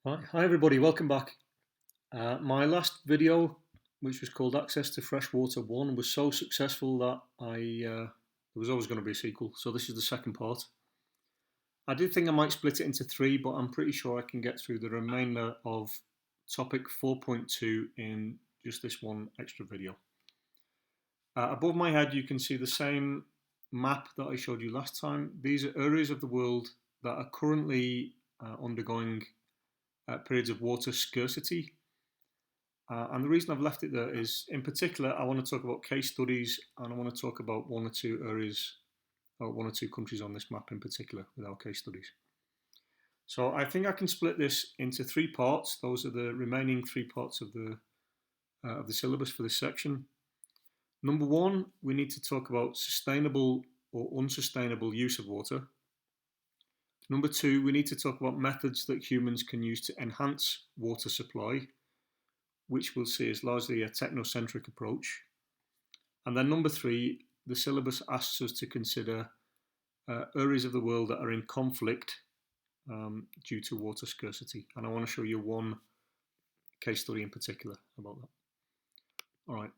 Hi everybody, welcome back. My last video, which was called Access to Freshwater 1, was so successful that there was always going to be a sequel, so this is the second part. I did think I might split it into three, but I'm pretty sure I can get through the remainder of topic 4.2 in just this one extra video. Above my head you can see the same map that I showed you last time. These are areas of the world that are currently undergoing periods of water scarcity. And the reason I've left it there is, in particular, I want to talk about case studies and I want to talk about one or two areas or one or two countries on this map in particular with our case studies. So I think I can split this into three parts. Those are the remaining three parts of the syllabus for this section. Number one, we need to talk about sustainable or unsustainable use of water. Number two, we need to talk about methods that humans can use to enhance water supply, which we'll see is largely a technocentric approach. And then number three, the syllabus asks us to consider areas of the world that are in conflict due to water scarcity. And I want to show you one case study in particular about that. All right,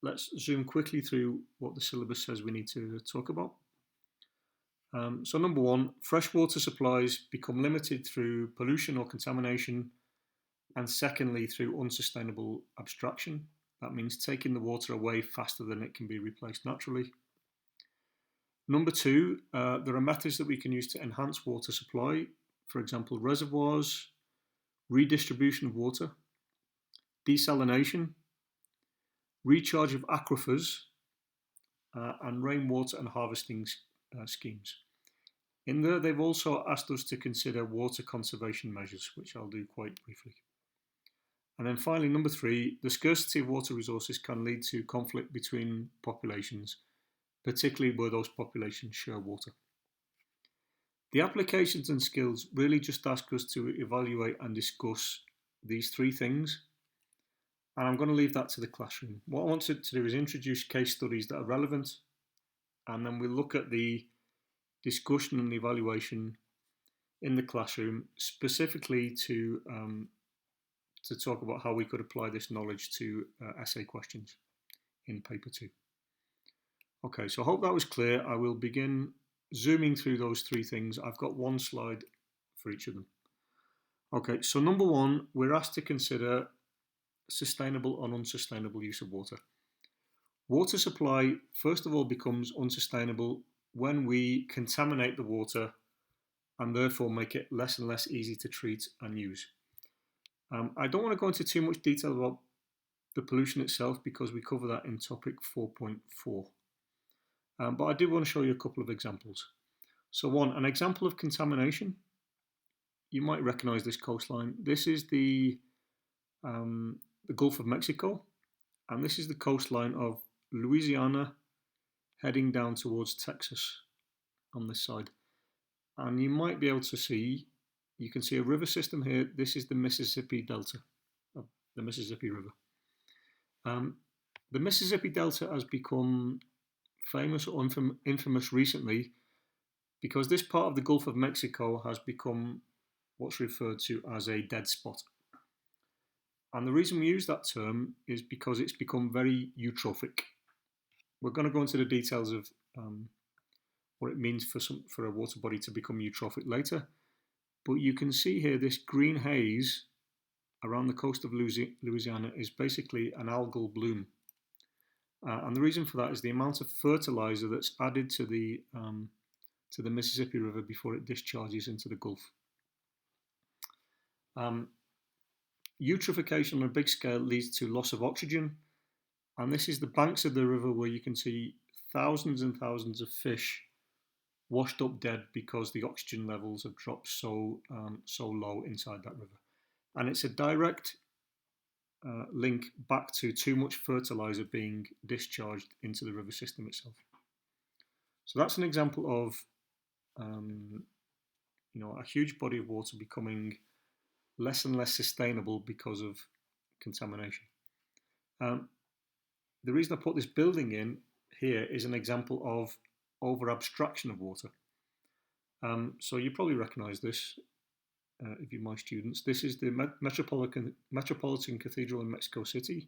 let's zoom quickly through what the syllabus says we need to talk about. So number one, freshwater supplies become limited through pollution or contamination, and secondly, through unsustainable abstraction. That means taking the water away faster than it can be replaced naturally. Number two, there are methods that we can use to enhance water supply. For example, reservoirs, redistribution of water, desalination, recharge of aquifers, and rainwater and harvesting schemes. In there, they've also asked us to consider water conservation measures, which I'll do quite briefly. And then finally, number three, the scarcity of water resources can lead to conflict between populations, particularly where those populations share water. The applications and skills really just ask us to evaluate and discuss these three things, and I'm going to leave that to the classroom. What I wanted to do is introduce case studies that are relevant, and then we'll look at the discussion and evaluation in the classroom, specifically to talk about how we could apply this knowledge to essay questions in paper 2. Okay, so I hope that was clear. I will begin zooming through those three things. I've got one slide for each of them. Okay, so number one, we're asked to consider sustainable and unsustainable use of water. Water supply, first of all, becomes unsustainable when we contaminate the water and therefore make it less and less easy to treat and use. I don't want to go into too much detail about the pollution itself because we cover that in topic 4.4. But I do want to show you a couple of examples. So one, an example of contamination. You might recognize this coastline. This is the Gulf of Mexico, and this is the coastline of Louisiana heading down towards Texas on this side. And you might be able to see, you can see a river system here. This is the Mississippi Delta, of the Mississippi River. The Mississippi Delta has become famous or infamous recently because this part of the Gulf of Mexico has become what's referred to as a dead spot. And the reason we use that term is because it's become very eutrophic. We're going to go into the details of what it means for a water body to become eutrophic later. But you can see here this green haze around the coast of Louisiana is basically an algal bloom. And the reason for that is the amount of fertilizer that's added to the Mississippi River before it discharges into the Gulf. Eutrophication on a big scale leads to loss of oxygen, and this is the banks of the river where you can see thousands and thousands of fish washed up dead because the oxygen levels have dropped so low inside that river. And it's a direct link back to too much fertilizer being discharged into the river system itself. So that's an example of a huge body of water becoming less and less sustainable because of contamination. The reason I put this building in here is an example of over abstraction of water. So you probably recognize this. if you're my students. This is the Metropolitan Cathedral in Mexico City,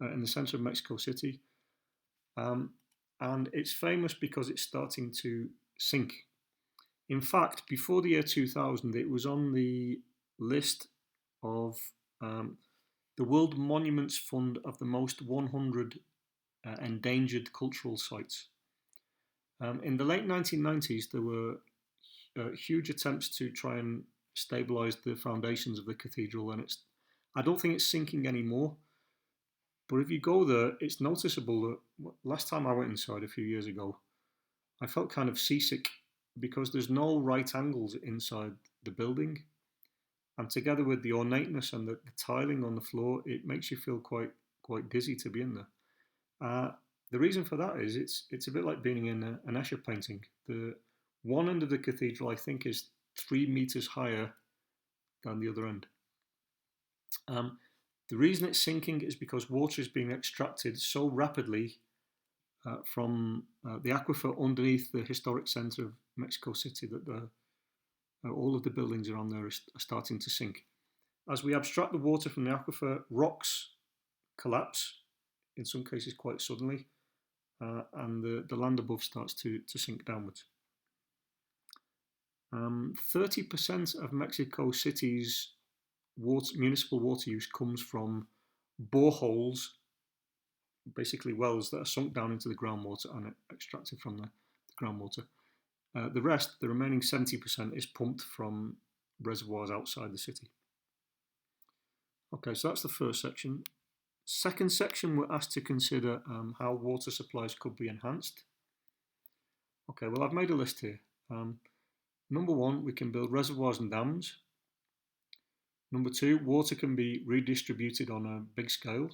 in the center of Mexico City. And it's famous because it's starting to sink. In fact, before the year 2000, it was on the list of the World Monuments Fund of the most 100 endangered cultural sites. In the late 1990s, there were huge attempts to try and stabilize the foundations of the cathedral, and I don't think it's sinking anymore. But if you go there, it's noticeable that last time I went inside a few years ago, I felt kind of seasick because there's no right angles inside the building. And together with the ornateness and the tiling on the floor, it makes you feel quite dizzy to be in there. The reason for that is it's a bit like being in an Escher painting. The one end of the cathedral, I think, is 3 meters higher than the other end. The reason it's sinking is because water is being extracted so rapidly from the aquifer underneath the historic center of Mexico City that all of the buildings around there are starting to sink. As we abstract the water from the aquifer, rocks collapse, in some cases quite suddenly, and the land above starts to sink downwards. 30% of Mexico City's municipal water use comes from boreholes, basically wells that are sunk down into the groundwater and extracted from the groundwater. The rest, the remaining 70%, is pumped from reservoirs outside the city. Okay, so that's the first section. Second section, we're asked to consider how water supplies could be enhanced. Okay, well, I've made a list here. Number 1, we can build reservoirs and dams. Number 2, water can be redistributed on a big scale.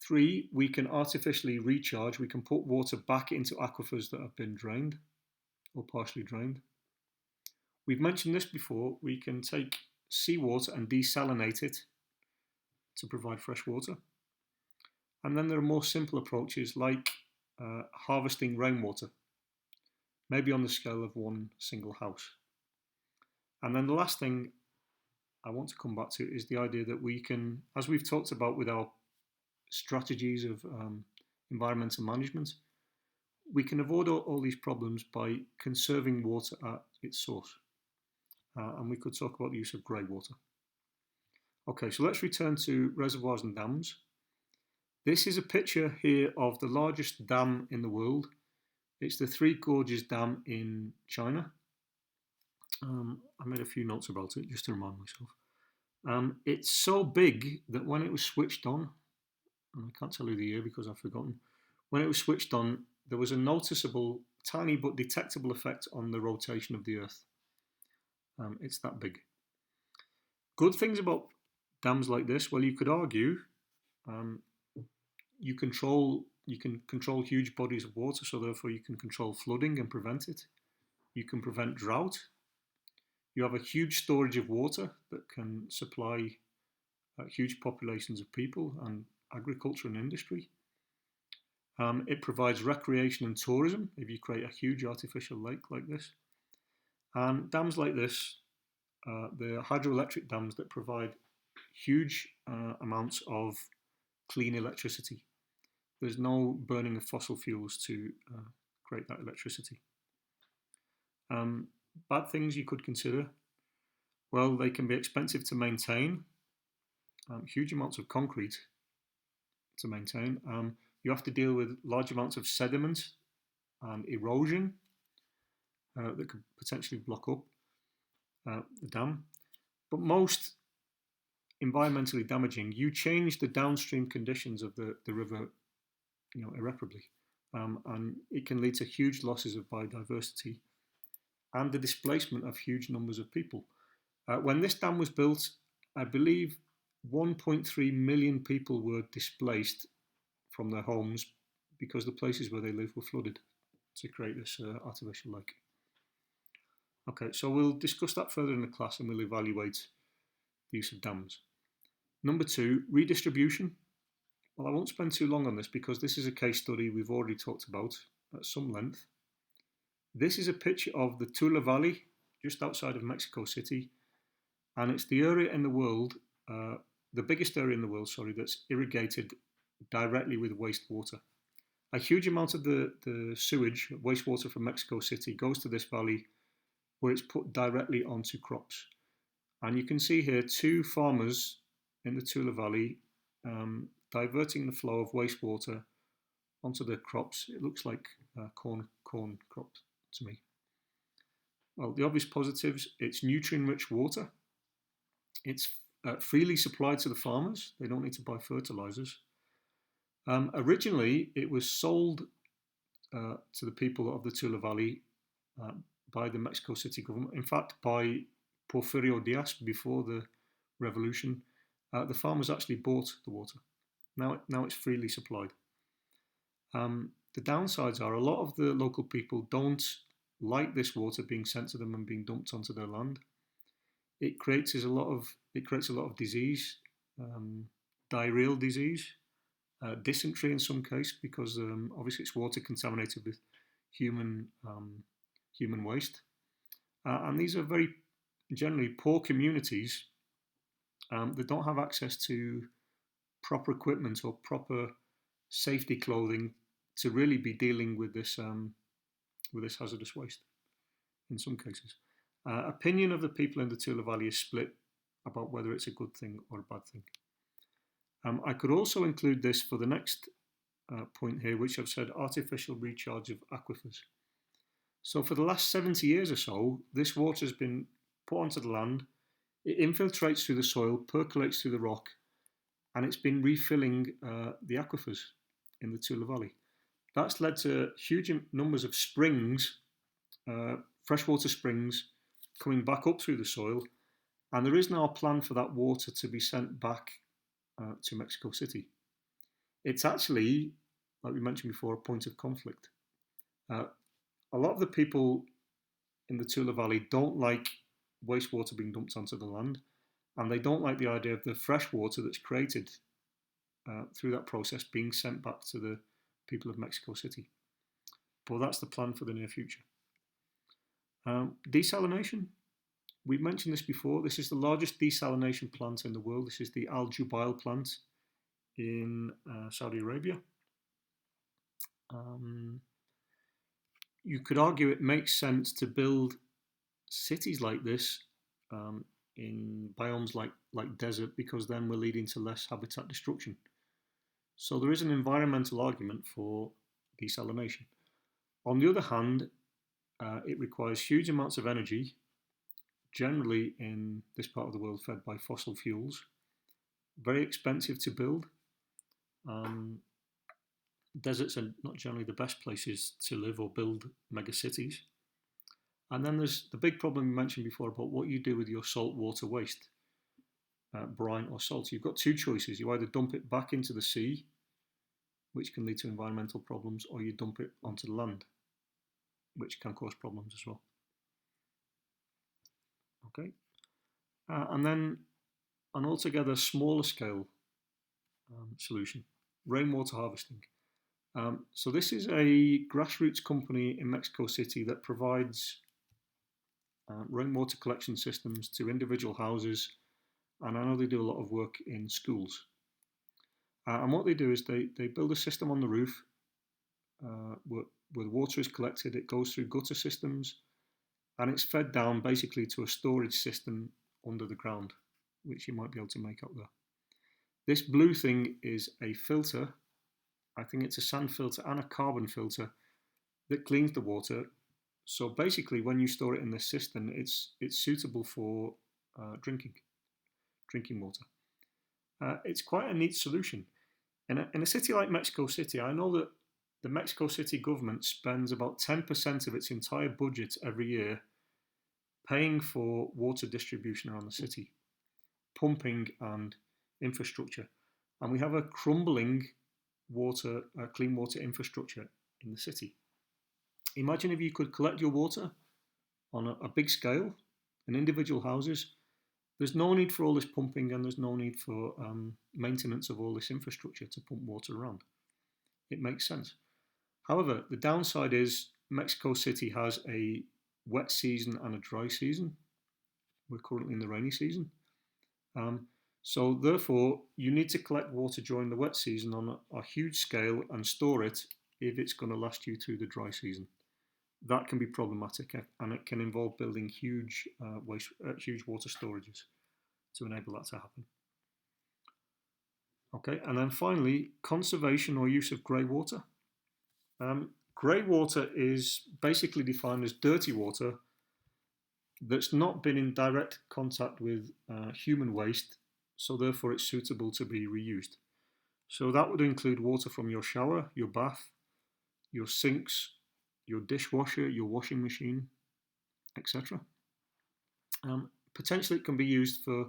3, we can artificially recharge. We can put water back into aquifers that have been drained or partially drained. We've mentioned this before. We can take seawater and desalinate it to provide fresh water. And then there are more simple approaches like harvesting rainwater, maybe on the scale of one single house. And then the last thing I want to come back to is the idea that we can, as we've talked about with our strategies of environmental management, we can avoid all these problems by conserving water at its source. And we could talk about the use of grey water. Okay, so let's return to reservoirs and dams. This is a picture here of the largest dam in the world. It's the Three Gorges Dam in China. I made a few notes about it just to remind myself. It's so big that when it was switched on, and I can't tell you the year because I've forgotten, when it was switched on, there was a noticeable, tiny but detectable effect on the rotation of the Earth. It's that big. Good things about dams like this, well, you could argue you can control huge bodies of water, so therefore you can control flooding and prevent it. You can prevent drought. You have a huge storage of water that can supply huge populations of people and agriculture and industry. It provides recreation and tourism if you create a huge artificial lake like this. And dams like this, the hydroelectric dams that provide huge amounts of clean electricity. There's no burning of fossil fuels to create that electricity. Bad things you could consider, well, they can be expensive to maintain, huge amounts of concrete to maintain. You have to deal with large amounts of sediment and erosion that could potentially block up the dam. But most environmentally damaging, you change the downstream conditions of the river irreparably. And it can lead to huge losses of biodiversity and the displacement of huge numbers of people. When this dam was built, I believe 1.3 million people were displaced from their homes because the places where they live were flooded to create this artificial lake. Okay, so we'll discuss that further in the class and we'll evaluate the use of dams. Number 2, redistribution. Well, I won't spend too long on this because this is a case study we've already talked about at some length. This is a picture of the Tula Valley just outside of Mexico City, and it's the area in the world, the biggest area in the world, sorry, that's irrigated directly with wastewater. A huge amount of the sewage, wastewater from Mexico City, goes to this valley where it's put directly onto crops. And you can see here two farmers in the Tula Valley diverting the flow of wastewater onto the crops. It looks like corn crops to me. Well, the obvious positives, it's nutrient-rich water. It's freely supplied to the farmers. They don't need to buy fertilizers. Originally, it was sold to the people of the Tula Valley by the Mexico City government. In fact, by Porfirio Diaz before the revolution, the farmers actually bought the water. Now it's freely supplied. The downsides are a lot of the local people don't like this water being sent to them and being dumped onto their land. It creates a lot of disease, diarrheal disease, dysentery in some case, because obviously it's water contaminated with human waste. And these are very generally poor communities that don't have access to proper equipment or proper safety clothing to really be dealing with this hazardous waste in some cases. Opinion of the people in the Tula Valley is split about whether it's a good thing or a bad thing. I could also include this for the next point here, which I've said, artificial recharge of aquifers. So for the last 70 years or so, this water has been put onto the land, it infiltrates through the soil, percolates through the rock, and it's been refilling the aquifers in the Tula Valley. That's led to huge numbers of springs, freshwater springs, coming back up through the soil, and there is now a plan for that water to be sent back to Mexico City. It's actually, like we mentioned before, a point of conflict. A lot of the people in the Tula Valley don't like wastewater being dumped onto the land, and they don't like the idea of the fresh water that's created through that process being sent back to the people of Mexico City. But that's the plan for the near future. Desalination. We've mentioned this before. This is the largest desalination plant in the world. This is the Al Jubail plant in Saudi Arabia. You could argue it makes sense to build cities like this in biomes like desert, because then we're leading to less habitat destruction. So there is an environmental argument for desalination. On the other hand, it requires huge amounts of energy, generally in this part of the world fed by fossil fuels, very expensive to build. Deserts are not generally the best places to live or build megacities. And then there's the big problem we mentioned before about what you do with your salt water waste, brine or salt. You've got two choices. You either dump it back into the sea, which can lead to environmental problems, or you dump it onto the land, which can cause problems as well. Okay, and then an altogether smaller scale solution, rainwater harvesting. So this is a grassroots company in Mexico City that provides rainwater collection systems to individual houses, and I know they do a lot of work in schools. And what they do is they build a system on the roof where the water is collected, it goes through gutter systems, and it's fed down basically to a storage system under the ground, which you might be able to make out there. This blue thing is a filter. I think it's a sand filter and a carbon filter that cleans the water. So basically, when you store it in this system, it's suitable for drinking water. It's quite a neat solution. In a city like Mexico City, I know that the Mexico City government spends about 10% of its entire budget every year paying for water distribution around the city, pumping and infrastructure. And we have a crumbling clean water infrastructure in the city. Imagine if you could collect your water on a big scale in individual houses. There's no need for all this pumping, and there's no need for maintenance of all this infrastructure to pump water around. It makes sense. However, the downside is Mexico City has a wet season and a dry season. We're currently in the rainy season. So therefore, you need to collect water during the wet season on a huge scale and store it if it's going to last you through the dry season. That can be problematic, and it can involve building huge water storages to enable that to happen. Okay, and then finally, conservation or use of grey water. Grey water is basically defined as dirty water that's not been in direct contact with human waste, so therefore it's suitable to be reused. So that would include water from your shower, your bath, your sinks, your dishwasher, your washing machine, etc. Potentially it can be used for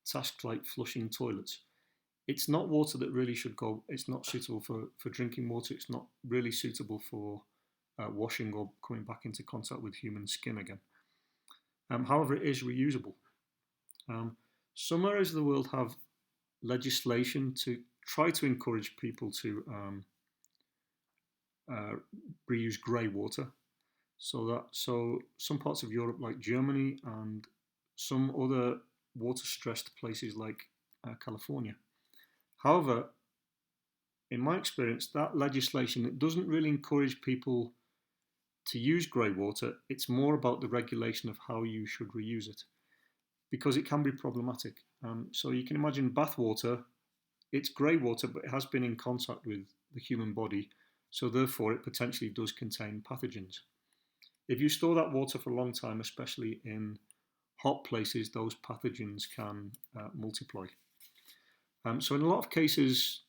tasks like flushing toilets. It's not water that really should go, it's not suitable for drinking water, it's not really suitable for washing or coming back into contact with human skin again. However, it is reusable. Some areas of the world have legislation to try to encourage people to reuse grey water. So some parts of Europe, like Germany, and some other water-stressed places like California. However, in my experience, that legislation, it doesn't really encourage people to use grey water. It's more about the regulation of how you should reuse it, because it can be problematic. So you can imagine bath water, it's grey water, but it has been in contact with the human body, so therefore it potentially does contain pathogens. If you store that water for a long time, especially in hot places, those pathogens can multiply. So in a lot of cases,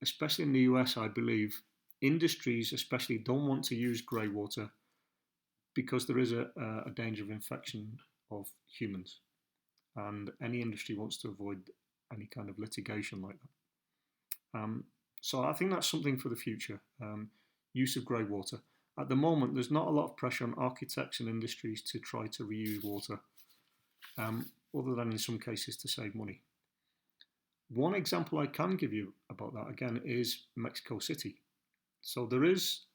especially in the US, I believe, industries especially don't want to use grey water because there is a danger of infection of humans. And any industry wants to avoid any kind of litigation like that. So I think that's something for the future, use of grey water. At the moment, there's not a lot of pressure on architects and industries to try to reuse water, other than in some cases to save money. One example I can give you about that, again, is Mexico City. So there is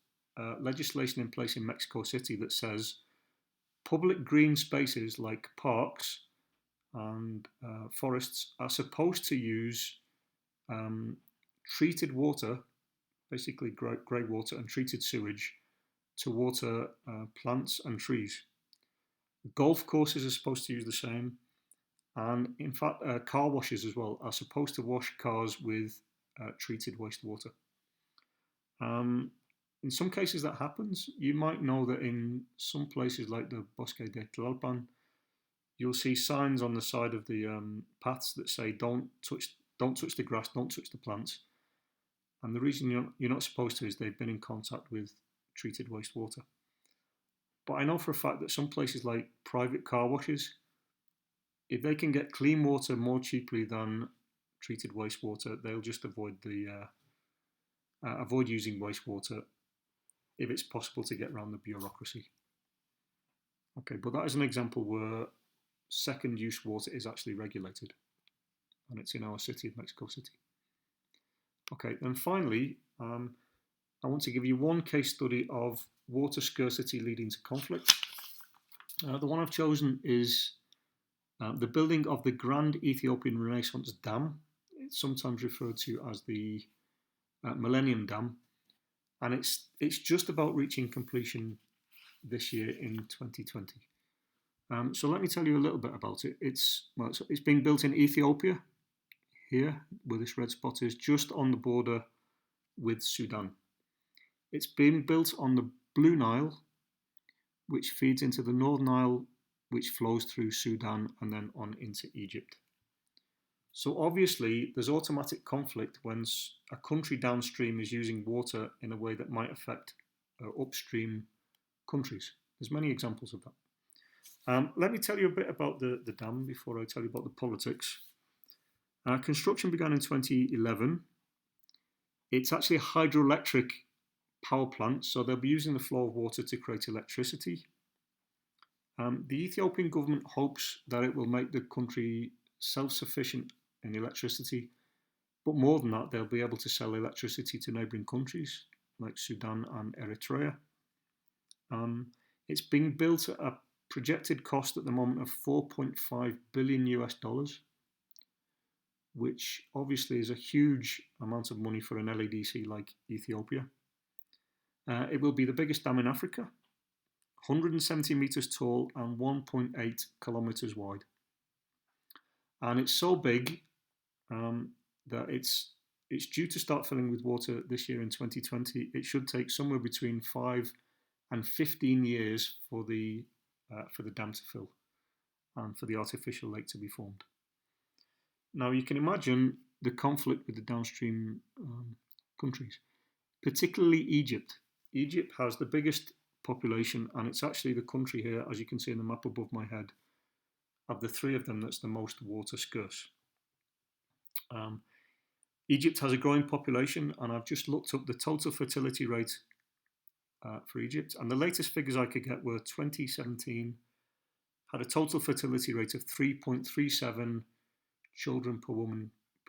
legislation in place in Mexico City that says public green spaces like parks and forests are supposed to use treated water, basically grey water and treated sewage, to water plants and trees. Golf courses are supposed to use the same, and in fact car washes as well are supposed to wash cars with treated wastewater. In some cases that happens. You might know that in some places like the Bosque de Tlalpan, you'll see signs on the side of the paths that say don't touch the grass, don't touch the plants. And the reason you're not supposed to is they've been in contact with treated wastewater. But I know for a fact that some places like private car washes, if they can get clean water more cheaply than treated wastewater, they'll just avoid using wastewater if it's possible to get around the bureaucracy. Okay, but that is an example where second use water is actually regulated, and it's in our city of Mexico City. Okay, and finally, I want to give you one case study of water scarcity leading to conflict. The one I've chosen is the building of the Grand Ethiopian Renaissance Dam. It's sometimes referred to as the Millennium Dam, and it's just about reaching completion this year in 2020. So let me tell you a little bit about it. It's being built in Ethiopia, here where this red spot is, just on the border with Sudan. It's being built on the Blue Nile, which feeds into the Northern Nile, which flows through Sudan and then on into Egypt. So obviously there's automatic conflict when a country downstream is using water in a way that might affect upstream countries. There's many examples of that. Let me tell you a bit about the dam before I tell you about the politics. Construction began in 2011. It's actually a hydroelectric power plant, so they'll be using the flow of water to create electricity. The Ethiopian government hopes that it will make the country self-sufficient in electricity, but more than that, they'll be able to sell electricity to neighbouring countries like Sudan and Eritrea. It's being built at a projected cost at the moment of 4.5 billion US dollars, which obviously is a huge amount of money for an LADC like Ethiopia. It will be the biggest dam in Africa, 170 meters tall and 1.8 kilometers wide. And it's so big that it's due to start filling with water this year in 2020. It should take somewhere between 5 and 15 years for the dam to fill and for the artificial lake to be formed. Now you can imagine the conflict with the downstream countries, particularly Egypt. Egypt has the biggest population, and it's actually the country here, as you can see in the map above my head, of the three of them that's the most water scarce. Egypt has a growing population, and I've just looked up the total fertility rate for Egypt, and the latest figures I could get were 2017 had a total fertility rate of 3.37 children per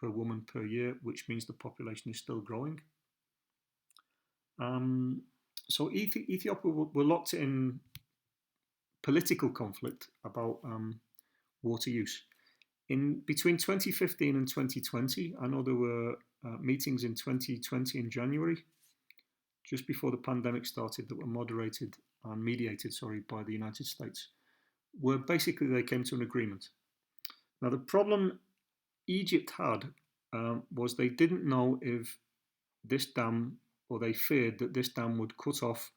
woman per year, which means the population is still growing. So Ethiopia were locked in political conflict about water use. In between 2015 and 2020, I know there were meetings in 2020 in January, just before the pandemic started, that were moderated and mediated, by the United States, where basically they came to an agreement. Now the problem Egypt had was they didn't know if this dam, or they feared that this dam would cut off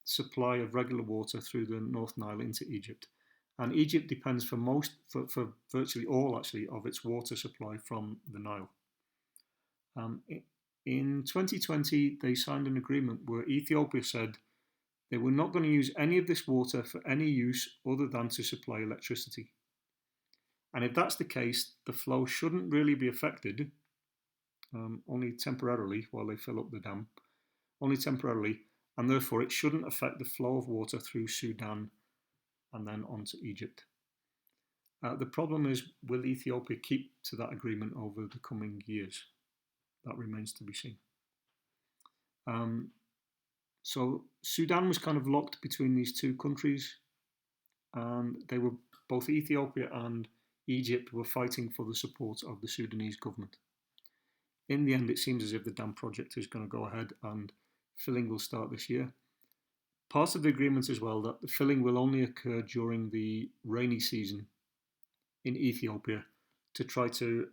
supply of regular water through the North Nile into Egypt. And Egypt depends for virtually all actually of its water supply from the Nile. In 2020, they signed an agreement where Ethiopia said they were not going to use any of this water for any use other than to supply electricity. And if that's the case, the flow shouldn't really be affected, only temporarily while they fill up the dam, only temporarily, and therefore it shouldn't affect the flow of water through Sudan and then onto Egypt. The problem is, will Ethiopia keep to that agreement over the coming years? That remains to be seen. So Sudan was kind of locked between these two countries, and they were, both Ethiopia and Egypt were fighting for the support of the Sudanese government. In the end, it seems as if the dam project is going to go ahead and filling will start this year. Part of the agreement as well that the filling will only occur during the rainy season in Ethiopia to try to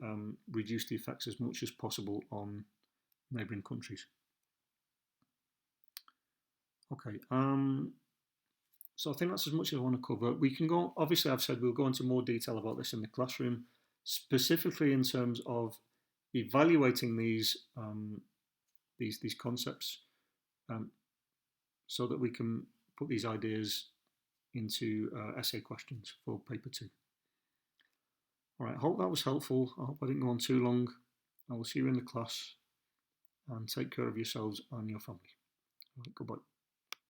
reduce the effects as much as possible on neighbouring countries. Okay, so I think that's as much as I want to cover. We can go, obviously I've said we'll go into more detail about this in the classroom, specifically in terms of evaluating these concepts, so that we can put these ideas into essay questions for paper 2. All right, I hope that was helpful. I hope I didn't go on too long. I will see you in the class, and take care of yourselves and your family. All right, goodbye.